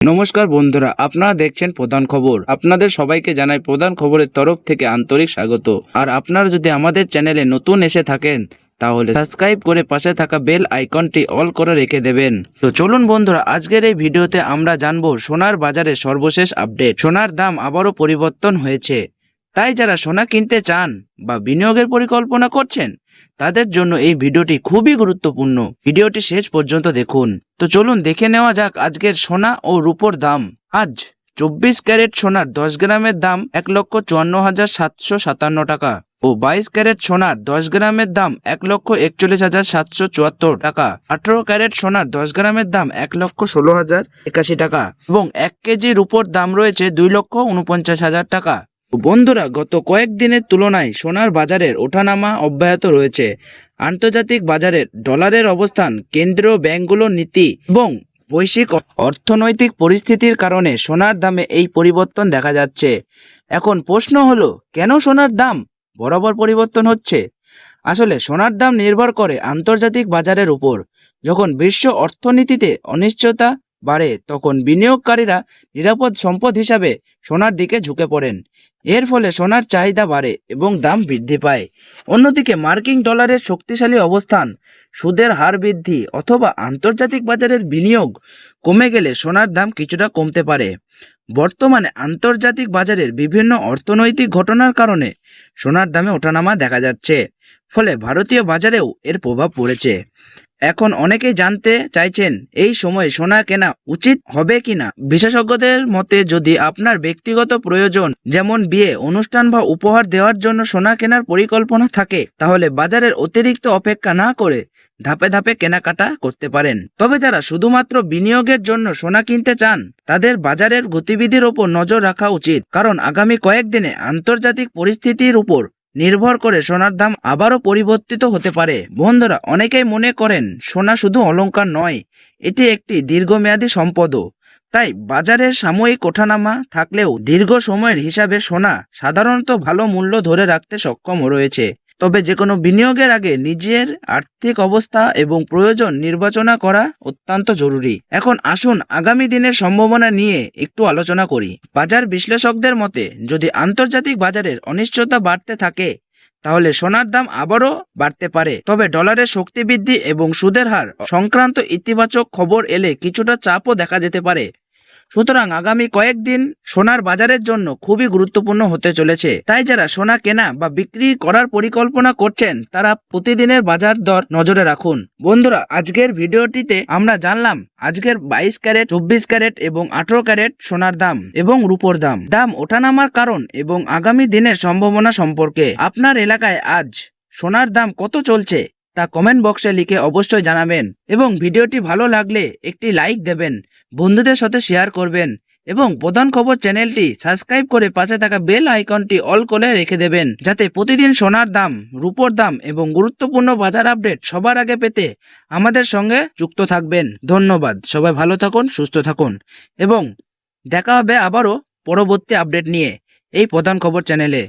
নমস্কার বন্ধুরা, আপনারা দেখছেন প্রধান খবর। আপনাদের সবাইকে জানাই প্রধান খবরের তরফ থেকে আন্তরিক স্বাগত। আর আপনারা যদি আমাদের চ্যানেলে নতুন এসে থাকেন তাহলে সাবস্ক্রাইব করে পাশে থাকা বেল আইকনটি অল করে রেখে দেবেন। তো চলুন বন্ধুরা, আজকের এই ভিডিওতে আমরা জানবো সোনার বাজারে সর্বশেষ আপডেট। সোনার দাম আবারও পরিবর্তন হয়েছে, তাই যারা সোনা কিনতে চান বা বিনিয়োগের পরিকল্পনা করছেন তাদের জন্য এই ভিডিওটি খুবই গুরুত্বপূর্ণ। ভিডিওটি শেষ পর্যন্ত দেখুন। তো চলুন দেখে নেওয়া যাক আজকের সোনা ও রূপোর দাম। আজ 24 ক্যারেট সোনার 10 গ্রামের দাম 1,54,757 টাকা ও 22 ক্যারেট সোনার 10 গ্রামের দাম 1,41,774 টাকা। 18 ক্যারেট সোনার 10 গ্রামের দাম 1,16,081 টাকা এবং 1 কেজি রূপোর দাম রয়েছে 2,49,000 টাকা। বন্ধুরা, গত কয়েকদিনের তুলনায় সোনার বাজারের ওঠানামা অব্যাহত রয়েছে। আন্তর্জাতিক বাজারের ডলারের অবস্থান, কেন্দ্রীয় ব্যাংকগুলোর নীতি এবং বৈশ্বিক অর্থনৈতিক পরিস্থিতির কারণে সোনার দামে এই পরিবর্তন দেখা যাচ্ছে। এখন প্রশ্ন হলো, কেন সোনার দাম বরাবর পরিবর্তন হচ্ছে? আসলে সোনার দাম নির্ভর করে আন্তর্জাতিক বাজারের উপর। যখন বিশ্ব অর্থনীতিতে অনিশ্চয়তা বাড়ে তখন বিনিয়োগকারীরা নিরাপদ সম্পদ হিসাবে সোনার দিকে ঝুঁকে পড়েন। এর ফলে সোনার চাহিদা বাড়ে এবং দাম বৃদ্ধি পায়। অন্যদিকে মার্কিন ডলারের শক্তিশালী অবস্থান, সুদের হার বৃদ্ধি অথবা আন্তর্জাতিক বাজারের বিনিয়োগ কমে গেলে সোনার দাম কিছুটা কমতে পারে। বর্তমানে আন্তর্জাতিক বাজারের বিভিন্ন অর্থনৈতিক ঘটনার কারণে সোনার দামে ওঠানামা দেখা যাচ্ছে, ফলে ভারতীয় বাজারেও এর প্রভাব পড়েছে। এখন অনেকেই জানতে চাইছেন এই সময়ে সোনা কেনা উচিত হবে কিনা। বিশেষজ্ঞদের মতে, যদি আপনার ব্যক্তিগত প্রয়োজন যেমন বিয়ে, অনুষ্ঠান বা উপহার দেওয়ার জন্য সোনা কেনার পরিকল্পনা থাকে তাহলে বাজারের অতিরিক্ত অপেক্ষা না করে ধাপে ধাপে কেনাকাটা করতে পারেন। তবে যারা শুধুমাত্র বিনিয়োগের জন্য সোনা কিনতে চান তাদের বাজারের গতিবিধির ওপর নজর রাখা উচিত, কারণ আগামী কয়েকদিনে আন্তর্জাতিক পরিস্থিতির উপর নির্ভর করে সোনার দাম আবারও পরিবর্তিত হতে পারে। বন্ধুরা, অনেকেই মনে করেন সোনা শুধু অলংকার নয়, এটি একটি দীর্ঘমেয়াদী সম্পদও। তাই বাজারের সাময়িক ওঠানামা থাকলেও দীর্ঘ সময়ের হিসাবে সোনা সাধারণত ভালো মূল্য ধরে রাখতে সক্ষম রয়েছে। তবে যে কোনো বিনিয়োগের আগে নিজের আর্থিক অবস্থা এবং প্রয়োজন নির্বাচনা করা অত্যন্ত জরুরি। এখন আসুন আগামী দিনের সম্ভাবনা নিয়ে একটু আলোচনা করি। বাজার বিশ্লেষকদের মতে, যদি আন্তর্জাতিক বাজারের অনিশ্চয়তা বাড়তে থাকে তাহলে সোনার দাম আবারও বাড়তে পারে। তবে ডলারের শক্তি বৃদ্ধি এবং সুদের হার সংক্রান্ত ইতিবাচক খবর এলে কিছুটা চাপও দেখা যেতে পারে। সুতরাং আগামী কয়েকদিন সোনার বাজারের জন্য খুবই গুরুত্বপূর্ণ হতে চলেছে। তাই যারা সোনা কেনা বা বিক্রি করার পরিকল্পনা করছেন তারা প্রতিদিনের বাজার দর নজরে রাখুন। বন্ধুরা, আজকের ভিডিওটিতে আমরা জানলাম আজকের 22 ক্যারেট, 24 ক্যারেট এবং 18 ক্যারেট সোনার দাম এবং রূপোর দাম ওঠানামার কারণ এবং আগামী দিনের সম্ভাবনা সম্পর্কে। আপনার এলাকায় আজ সোনার দাম কত চলছে তা কমেন্ট বক্সে লিখে অবশ্যই জানাবেন এবং ভিডিওটি ভালো লাগলে একটি লাইক দেবেন, বন্ধুদের সাথে শেয়ার করবেন এবং প্রধান খবর চ্যানেলটি সাবস্ক্রাইব করে পাশে থাকা বেল আইকনটি অল করে রেখে দেবেন, যাতে প্রতিদিন সোনার দাম, রূপোর দাম এবং গুরুত্বপূর্ণ বাজার আপডেট সবার আগে পেতে আমাদের সঙ্গে যুক্ত থাকবেন। ধন্যবাদ। সবাই ভালো থাকুন, সুস্থ থাকুন এবং দেখা হবে আবারও পরবর্তী আপডেট নিয়ে এই প্রধান খবর চ্যানেলে।